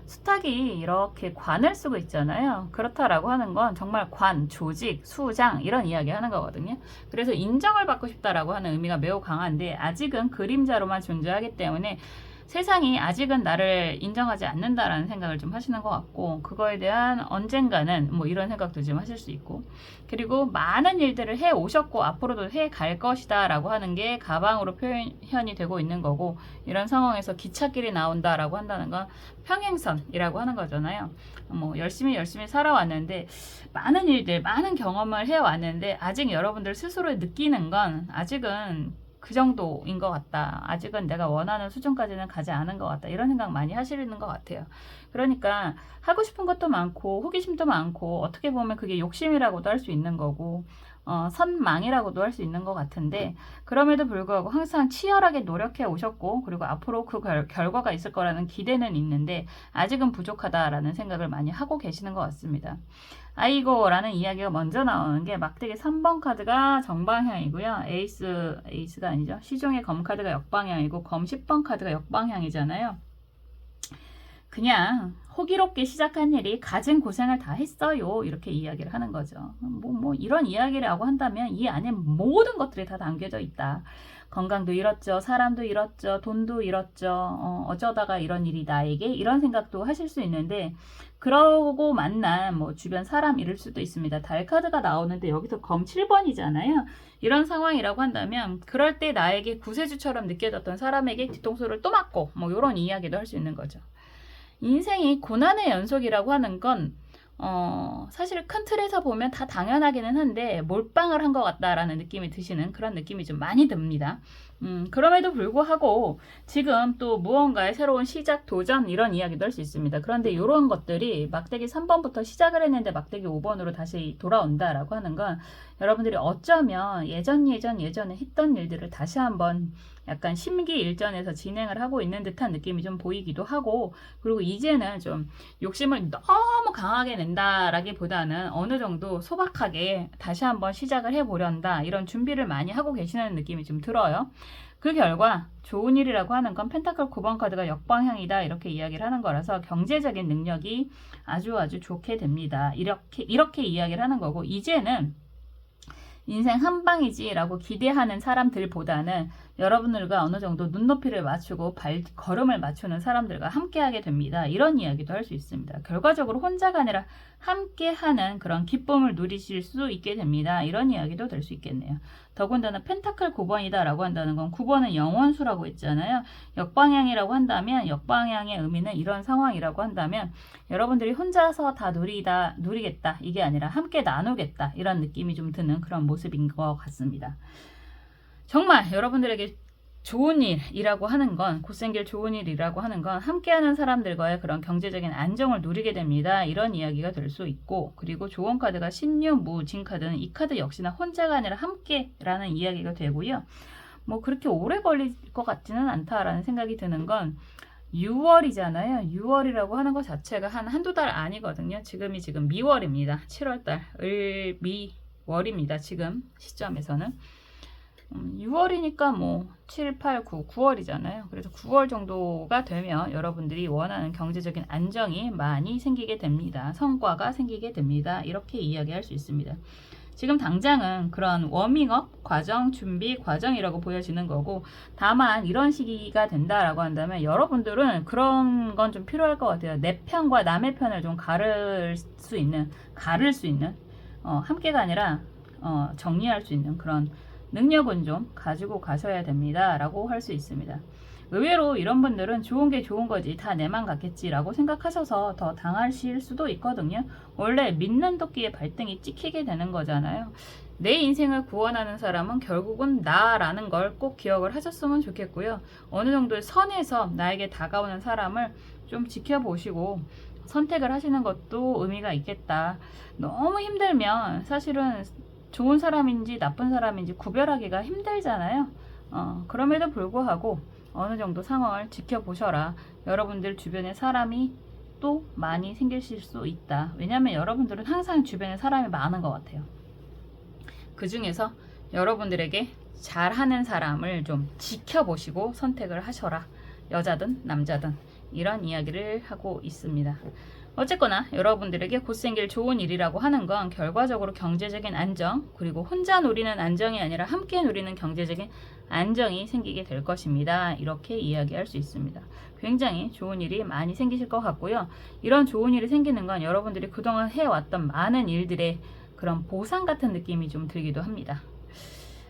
수탉이 이렇게 관을 쓰고 있잖아요. 그렇다라고 하는 건 정말 관, 조직, 수장 이런 이야기 하는 거거든요. 그래서 인정을 받고 싶다라고 하는 의미가 매우 강한데, 아직은 그림자로만 존재하기 때문에 세상이 아직은 나를 인정하지 않는다라는 생각을 좀 하시는 것 같고, 그거에 대한 언젠가는 뭐 이런 생각도 좀 하실 수 있고, 그리고 많은 일들을 해 오셨고 앞으로도 해 갈 것이다 라고 하는 게 가방으로 표현이 되고 있는 거고, 이런 상황에서 기찻길이 나온다라고 한다는 건 평행선이라고 하는 거잖아요. 뭐 열심히 살아왔는데 많은 일들, 많은 경험을 해왔는데 아직 여러분들 스스로 느끼는 건 아직은 그 정도인 것 같다. 아직은 내가 원하는 수준까지는 가지 않은 것 같다. 이런 생각 많이 하시는 것 같아요. 그러니까 하고 싶은 것도 많고 호기심도 많고, 어떻게 보면 그게 욕심이라고도 할 수 있는 거고 선망이라고도 할 수 있는 것 같은데, 그럼에도 불구하고 항상 치열하게 노력해 오셨고, 그리고 앞으로 그 결과가 있을 거라는 기대는 있는데 아직은 부족하다라는 생각을 많이 하고 계시는 것 같습니다. 아이고 라는 이야기가 먼저 나오는 게 막대기 3번 카드가 정방향이고요. 에이스가 아니죠. 시종의 검 카드가 역방향이고 검 10번 카드가 역방향이잖아요. 그냥 호기롭게 시작한 일이 가진 고생을 다 했어요. 이렇게 이야기를 하는 거죠. 뭐 이런 이야기라고 한다면 이 안에 모든 것들이 다 담겨져 있다. 건강도 잃었죠. 사람도 잃었죠. 돈도 잃었죠. 어쩌다가 이런 일이 나에게, 이런 생각도 하실 수 있는데, 그러고 만난 뭐 주변 사람 잃을 수도 있습니다. 달 카드가 나오는데 여기서 검 7번이잖아요. 이런 상황이라고 한다면 그럴 때 나에게 구세주처럼 느껴졌던 사람에게 뒤통수를 또 맞고 뭐 이런 이야기도 할 수 있는 거죠. 인생이 고난의 연속이라고 하는 건 사실 큰 틀에서 보면 다 당연하기는 한데 몰빵을 한 것 같다라는 느낌이 드시는 그런 느낌이 좀 많이 듭니다. 그럼에도 불구하고 지금 또 무언가의 새로운 시작, 도전 이런 이야기도 할 수 있습니다. 그런데 이런 것들이 막대기 3번부터 시작을 했는데 막대기 5번으로 다시 돌아온다라고 하는 건 여러분들이 어쩌면 예전에 했던 일들을 다시 한번 약간 심기일전에서 진행을 하고 있는 듯한 느낌이 좀 보이기도 하고, 그리고 이제는 좀 욕심을 너무 강하게 낸다라기보다는 어느 정도 소박하게 다시 한번 시작을 해보련다, 이런 준비를 많이 하고 계시는 느낌이 좀 들어요. 그 결과 좋은 일이라고 하는 건 펜타클 9번 카드가 역방향이다 이렇게 이야기를 하는 거라서 경제적인 능력이 아주 좋게 됩니다. 이렇게 이야기를 하는 거고, 이제는 인생 한 방이지 라고 기대하는 사람들보다는 여러분들과 어느 정도 눈높이를 맞추고 걸음을 맞추는 사람들과 함께하게 됩니다. 이런 이야기도 할 수 있습니다. 결과적으로 혼자가 아니라 함께하는 그런 기쁨을 누리실 수 있게 됩니다. 이런 이야기도 될 수 있겠네요. 더군다나 펜타클 9번이다 라고 한다는 건 9번은 영원수라고 했잖아요. 역방향이라고 한다면 역방향의 의미는 이런 상황이라고 한다면 여러분들이 혼자서 다 누리겠다 이게 아니라 함께 나누겠다 이런 느낌이 좀 드는 그런 모습인 것 같습니다. 정말 여러분들에게 좋은 일이라고 하는 건, 곧생길 좋은 일이라고 하는 건 함께하는 사람들과의 그런 경제적인 안정을 누리게 됩니다. 이런 이야기가 될 수 있고, 그리고 조언 카드가 신유, 무, 진 카드는 이 카드 역시나 혼자가 아니라 함께라는 이야기가 되고요. 뭐 그렇게 오래 걸릴 것 같지는 않다라는 생각이 드는 건 6월이잖아요. 6월이라고 하는 것 자체가 한두 달 아니거든요. 지금 미월입니다. 7월달, 미월입니다. 지금 시점에서는. 6월이니까 뭐 7, 8, 9, 9월이잖아요. 그래서 9월 정도가 되면 여러분들이 원하는 경제적인 안정이 많이 생기게 됩니다. 성과가 생기게 됩니다. 이렇게 이야기할 수 있습니다. 지금 당장은 그런 워밍업 과정, 준비 과정이라고 보여지는 거고, 다만 이런 시기가 된다라고 한다면 여러분들은 그런 건 좀 필요할 것 같아요. 내 편과 남의 편을 좀 가를 수 있는 함께가 아니라 정리할 수 있는 그런 능력은 좀 가지고 가셔야 됩니다 라고 할 수 있습니다. 의외로 이런 분들은 좋은 게 좋은 거지 다 내만 같겠지 라고 생각하셔서 더 당하실 수도 있거든요. 원래 믿는 도끼에 발등이 찍히게 되는 거잖아요. 내 인생을 구원하는 사람은 결국은 나라는 걸 꼭 기억을 하셨으면 좋겠고요. 어느 정도의 선에서 나에게 다가오는 사람을 좀 지켜보시고 선택을 하시는 것도 의미가 있겠다. 너무 힘들면 사실은 좋은 사람인지 나쁜 사람인지 구별하기가 힘들잖아요. 그럼에도 불구하고 어느 정도 상황을 지켜보셔라. 여러분들 주변에 사람이 또 많이 생기실 수 있다. 왜냐하면 여러분들은 항상 주변에 사람이 많은 것 같아요. 그 중에서 여러분들에게 잘하는 사람을 좀 지켜보시고 선택을 하셔라. 여자든 남자든 이런 이야기를 하고 있습니다. 어쨌거나 여러분들에게 곧 생길 좋은 일이라고 하는 건 결과적으로 경제적인 안정, 그리고 혼자 누리는 안정이 아니라 함께 누리는 경제적인 안정이 생기게 될 것입니다. 이렇게 이야기할 수 있습니다. 굉장히 좋은 일이 많이 생기실 것 같고요. 이런 좋은 일이 생기는 건 여러분들이 그동안 해왔던 많은 일들의 그런 보상 같은 느낌이 좀 들기도 합니다.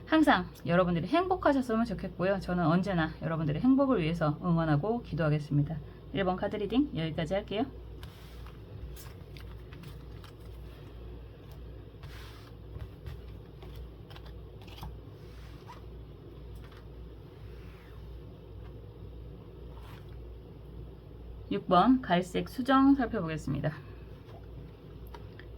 항상 여러분들이 행복하셨으면 좋겠고요. 저는 언제나 여러분들의 행복을 위해서 응원하고 기도하겠습니다. 1번 카드 리딩 여기까지 할게요. (6번) 갈색 수정 살펴보겠습니다.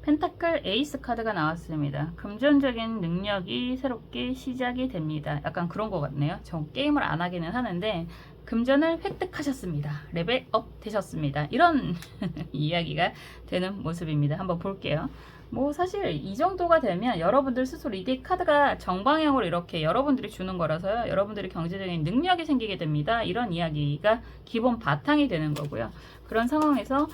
펜타클 에이스 카드가 나왔습니다. 금전적인 능력이 새롭게 시작이 됩니다. 약간 그런 것 같네요. 저 게임을 안 하기는 하는데 금전을 획득하셨습니다. 레벨업 되셨습니다. 이런 이야기가 되는 모습입니다. 한번 볼게요. 뭐 사실 이 정도가 되면 여러분들 스스로 이게 카드가 정방향으로 이렇게 여러분들이 주는 거라서요. 여러분들이 경제적인 능력이 생기게 됩니다. 이런 이야기가 기본 바탕이 되는 거고요. 그런 상황에서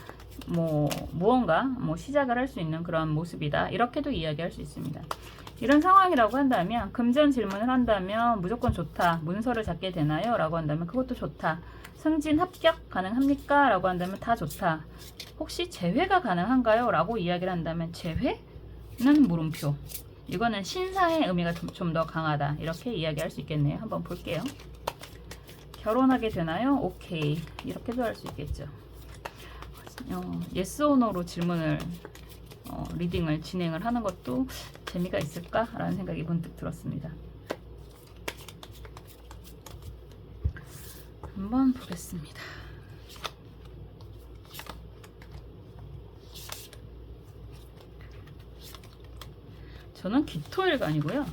무언가 시작을 할 수 있는 그런 모습이다. 이렇게도 이야기할 수 있습니다. 이런 상황이라고 한다면 금전 질문을 한다면 무조건 좋다. 문서를 잡게 되나요? 라고 한다면 그것도 좋다. 승진 합격 가능합니까? 라고 한다면 다 좋다. 혹시 재회가 가능한가요? 라고 이야기를 한다면 재회는 물음표. 이거는 신사의 의미가 좀 더 강하다. 이렇게 이야기할 수 있겠네요. 한번 볼게요. 결혼하게 되나요? 오케이. 이렇게도 할 수 있겠죠. yes or no로 질문을 리딩을 진행을 하는 것도 재미가 있을까? 라는 생각이 문득 들었습니다. 한번 보겠습니다. 저는 기토일간이고요.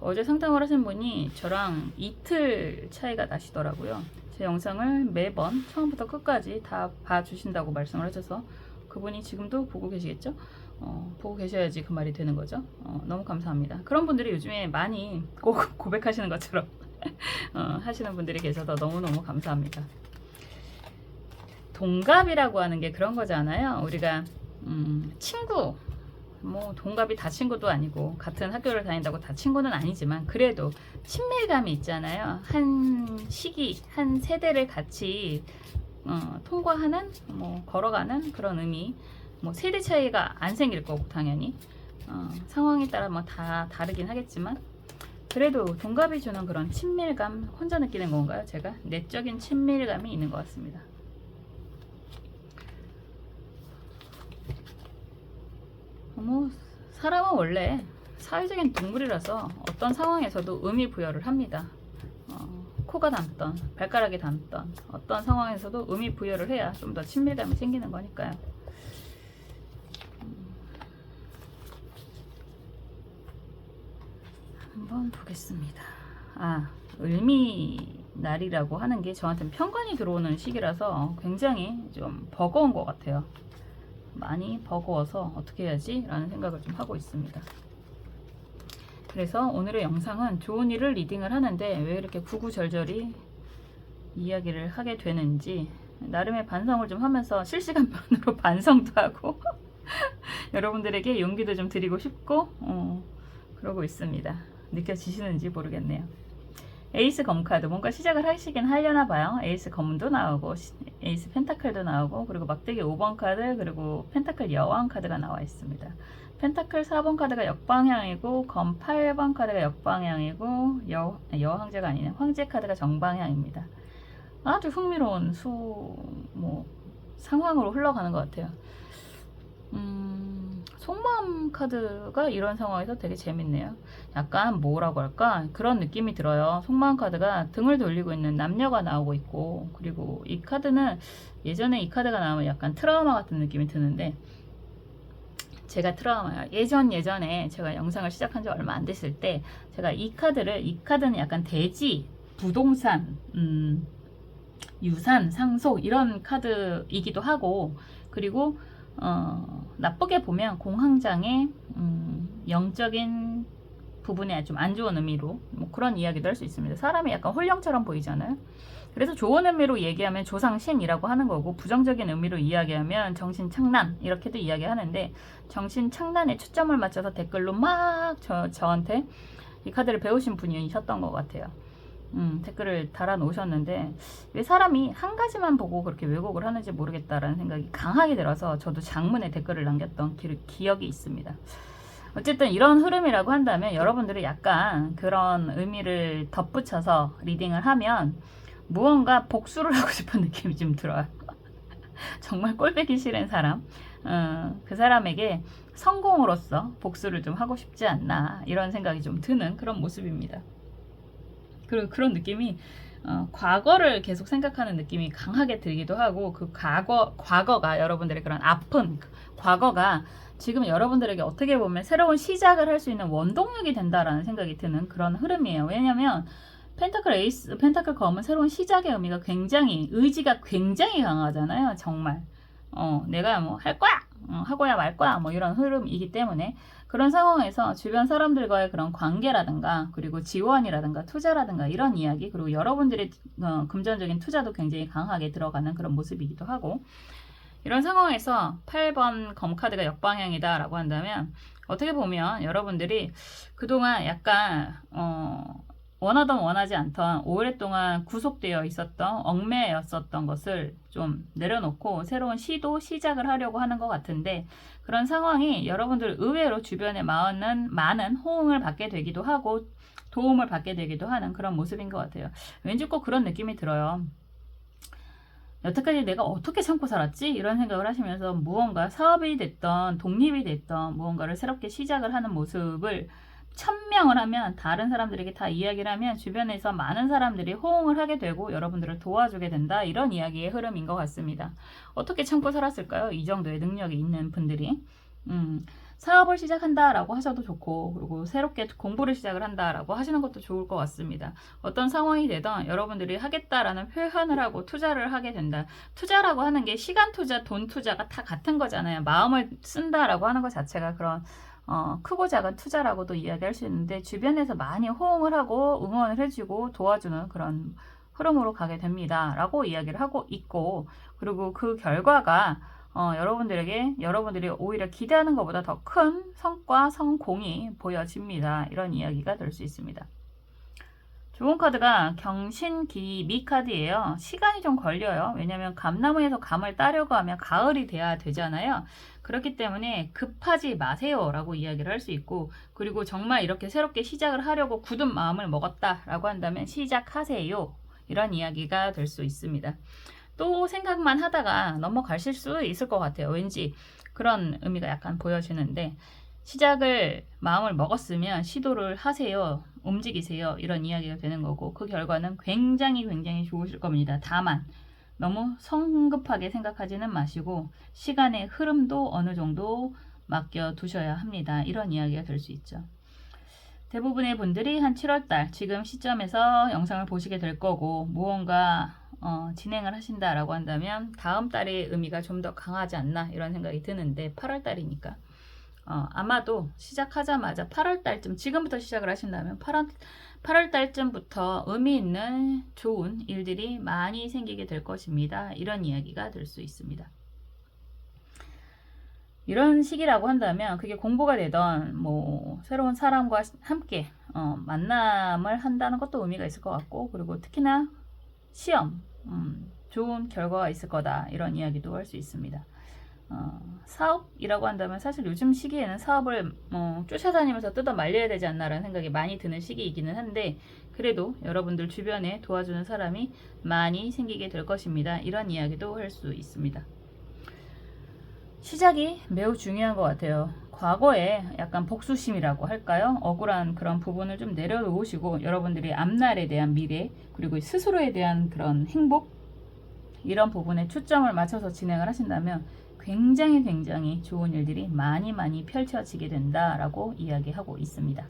어제 상담을 하신 분이 저랑 이틀 차이가 나시더라고요. 제 영상을 매번 처음부터 끝까지 다 봐주신다고 말씀을 하셔서 그분이 지금도 보고 계시겠죠? 보고 계셔야지 그 말이 되는 거죠. 너무 감사합니다. 그런 분들이 요즘에 많이 꼭 고백하시는 것처럼 하시는 분들이 계셔서 너무너무 감사합니다. 동갑이라고 하는 게 그런 거잖아요. 우리가 친구 뭐 동갑이 다 친구도 아니고 같은 학교를 다닌다고 다 친구는 아니지만 그래도 친밀감이 있잖아요. 한 시기, 한 세대를 같이 통과하는, 뭐 걸어가는 그런 의미. 뭐 세대 차이가 안 생길 거고 당연히 상황에 따라 뭐 다 다르긴 하겠지만 그래도 동갑이 주는 그런 친밀감 혼자 느끼는 건가요? 제가 내적인 친밀감이 있는 것 같습니다. 뭐 사람은 원래 사회적인 동물이라서 어떤 상황에서도 의미 부여를 합니다. 코가 닮던 발가락이 닮던 어떤 상황에서도 의미 부여를 해야 좀 더 친밀감이 생기는 거니까요. 한번 보겠습니다. 을미날이라고 하는 게 저한테는 편관이 들어오는 시기라서 굉장히 좀 버거운 것 같아요. 많이 버거워서 어떻게 해야지? 라는 생각을 좀 하고 있습니다. 그래서 오늘의 영상은 좋은 일을 리딩을 하는데 왜 이렇게 구구절절히 이야기를 하게 되는지 나름의 반성을 좀 하면서 실시간으로 반성도 하고 여러분들에게 용기도 좀 드리고 싶고 그러고 있습니다. 느껴지시는지 모르겠네요. 에이스 검 카드 뭔가 시작을 하시긴 하려나 봐요. 에이스 검도 나오고 에이스 펜타클도 나오고 그리고 막대기 5번 카드 그리고 펜타클 여왕 카드가 나와 있습니다. 펜타클 4번 카드가 역방향이고 검 8번 카드가 역방향이고 여왕제가 아니네 황제 카드가 정방향입니다. 아주 흥미로운 상황으로 흘러가는 것 같아요. 속마음 카드가 이런 상황에서 되게 재밌네요. 약간 뭐라고 할까? 그런 느낌이 들어요. 속마음 카드가 등을 돌리고 있는 남녀가 나오고 있고 그리고 이 카드는 예전에 이 카드가 나오면 약간 트라우마 같은 느낌이 드는데 제가 트라우마야. 예전에 제가 영상을 시작한 지 얼마 안 됐을 때 제가 이 카드는 약간 대지, 부동산, 유산, 상속 이런 카드이기도 하고 그리고 나쁘게 보면 공황장애, 영적인 부분에 좀 안 좋은 의미로 뭐 그런 이야기도 할 수 있습니다. 사람이 약간 홀령처럼 보이잖아요. 그래서 좋은 의미로 얘기하면 조상신이라고 하는 거고 부정적인 의미로 이야기하면 정신착란 이렇게도 이야기하는데 정신착란에 초점을 맞춰서 댓글로 막 저한테 이 카드를 배우신 분이셨던 것 같아요. 댓글을 달아 놓으셨는데 왜 사람이 한 가지만 보고 그렇게 왜곡을 하는지 모르겠다라는 생각이 강하게 들어서 저도 장문에 댓글을 남겼던 기억이 있습니다. 어쨌든 이런 흐름이라고 한다면 여러분들이 약간 그런 의미를 덧붙여서 리딩을 하면 무언가 복수를 하고 싶은 느낌이 좀 들어요. 정말 꼴보기 싫은 사람, 그 사람에게 성공으로서 복수를 좀 하고 싶지 않나 이런 생각이 좀 드는 그런 모습입니다. 그리고 그런 느낌이 과거를 계속 생각하는 느낌이 강하게 들기도 하고 그 과거가 여러분들의 그런 아픈 과거가 지금 여러분들에게 어떻게 보면 새로운 시작을 할 수 있는 원동력이 된다라는 생각이 드는 그런 흐름이에요. 왜냐면 펜타클 에이스, 펜타클 검은 새로운 시작의 의미가 의지가 굉장히 강하잖아요. 정말 내가 뭐 할 거야 하고야 말 거야 뭐 이런 흐름이기 때문에 그런 상황에서 주변 사람들과의 그런 관계라든가 그리고 지원이라든가 투자라든가 이런 이야기 그리고 여러분들의 금전적인 투자도 굉장히 강하게 들어가는 그런 모습이기도 하고 이런 상황에서 8번 검카드가 역방향이다 라고 한다면 어떻게 보면 여러분들이 그동안 약간 원하던 원하지 않던 오랫동안 구속되어 있었던 얽매였었던 것을 좀 내려놓고 새로운 시작을 하려고 하는 것 같은데 그런 상황이 여러분들 의외로 주변에 많은 호응을 받게 되기도 하고 도움을 받게 되기도 하는 그런 모습인 것 같아요. 왠지 꼭 그런 느낌이 들어요. 여태까지 내가 어떻게 참고 살았지? 이런 생각을 하시면서 무언가 사업이 됐던 독립이 됐던 무언가를 새롭게 시작을 하는 모습을 천명을 하면 다른 사람들에게 다 이야기를 하면 주변에서 많은 사람들이 호응을 하게 되고 여러분들을 도와주게 된다 이런 이야기의 흐름인 것 같습니다. 어떻게 참고 살았을까요? 이 정도의 능력이 있는 분들이 사업을 시작한다라고 하셔도 좋고 그리고 새롭게 공부를 시작을 한다라고 하시는 것도 좋을 것 같습니다. 어떤 상황이 되든 여러분들이 하겠다라는 표현을 하고 투자를 하게 된다. 투자라고 하는 게 시간 투자, 돈 투자가 다 같은 거잖아요. 마음을 쓴다라고 하는 것 자체가 그런 크고 작은 투자라고도 이야기할 수 있는데 주변에서 많이 호응을 하고 응원을 해주고 도와주는 그런 흐름으로 가게 됩니다 라고 이야기를 하고 있고 그리고 그 결과가 여러분들에게 여러분들이 오히려 기대하는 것보다 더 큰 성과, 성공이 보여집니다. 이런 이야기가 될 수 있습니다. 좋은 카드가 경신기미 카드예요. 시간이 좀 걸려요. 왜냐하면 감나무에서 감을 따려고 하면 가을이 돼야 되잖아요. 그렇기 때문에 급하지 마세요 라고 이야기를 할 수 있고, 그리고 정말 이렇게 새롭게 시작을 하려고 굳은 마음을 먹었다 라고 한다면 시작하세요, 이런 이야기가 될 수 있습니다. 또 생각만 하다가 넘어가실 수 있을 것 같아요. 왠지 그런 의미가 약간 보여지는데, 시작을 마음을 먹었으면 시도를 하세요, 움직이세요, 이런 이야기가 되는 거고, 그 결과는 굉장히 좋으실 겁니다. 다만 너무 성급하게 생각하지는 마시고 시간의 흐름도 어느 정도 맡겨 두셔야 합니다. 이런 이야기가 될 수 있죠. 대부분의 분들이 한 7월달 지금 시점에서 영상을 보시게 될 거고, 무언가 진행을 하신다라고 한다면 다음 달의 의미가 좀 더 강하지 않나, 이런 생각이 드는데, 8월달이니까 아마도 시작하자마자 8월달쯤, 지금부터 시작을 하신다면 8월달쯤부터 의미 있는 좋은 일들이 많이 생기게 될 것입니다. 이런 이야기가 될 수 있습니다. 이런 시기라고 한다면 그게 공부가 되던 뭐 새로운 사람과 함께 만남을 한다는 것도 의미가 있을 것 같고, 그리고 특히나 시험, 좋은 결과가 있을 거다, 이런 이야기도 할 수 있습니다. 사업이라고 한다면 사실 요즘 시기에는 사업을 쫓아다니면서 뜯어 말려야 되지 않나라는 생각이 많이 드는 시기이기는 한데, 그래도 여러분들 주변에 도와주는 사람이 많이 생기게 될 것입니다. 이런 이야기도 할 수 있습니다. 시작이 매우 중요한 것 같아요. 과거에 약간 복수심이라고 할까요? 억울한 그런 부분을 좀 내려놓으시고, 여러분들이 앞날에 대한 미래, 그리고 스스로에 대한 그런 행복, 이런 부분에 초점을 맞춰서 진행을 하신다면 굉장히 좋은 일들이 많이 펼쳐지게 된다라고 이야기하고 있습니다.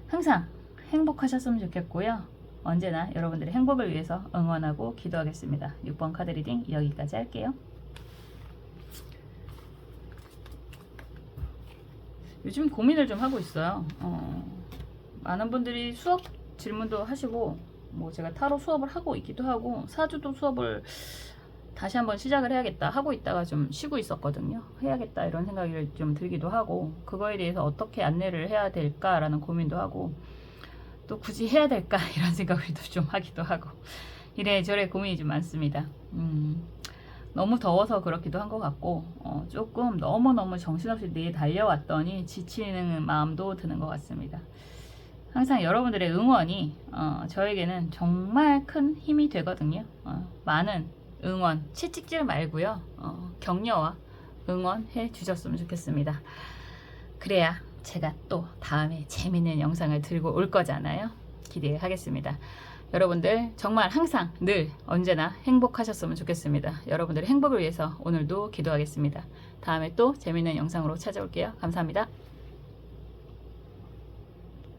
항상 행복하셨으면 좋겠고요. 언제나 여러분들의 행복을 위해서 응원하고 기도하겠습니다. 6번 카드 리딩 여기까지 할게요. 요즘 고민을 좀 하고 있어요. 많은 분들이 수업 질문도 하시고, 뭐 제가 타로 수업을 하고 있기도 하고, 사주도 수업을 다시 한번 시작을 해야겠다 하고 있다가 좀 쉬고 있었거든요. 해야겠다 이런 생각이 좀 들기도 하고, 그거에 대해서 어떻게 안내를 해야 될까라는 고민도 하고, 또 굳이 해야 될까 이런 생각을 좀 하기도 하고, 이래저래 고민이 좀 많습니다. 너무 더워서 그렇기도 한 것 같고, 조금 너무너무 정신없이 내일 달려왔더니 지치는 마음도 드는 것 같습니다. 항상 여러분들의 응원이 저에게는 정말 큰 힘이 되거든요. 많은 응원, 채찍질 말고요. 격려와 응원해 주셨으면 좋겠습니다. 그래야 제가 또 다음에 재밌는 영상을 들고 올 거잖아요. 기대하겠습니다. 여러분들 정말 항상 늘 언제나 행복하셨으면 좋겠습니다. 여러분들의 행복을 위해서 오늘도 기도하겠습니다. 다음에 또 재밌는 영상으로 찾아올게요. 감사합니다.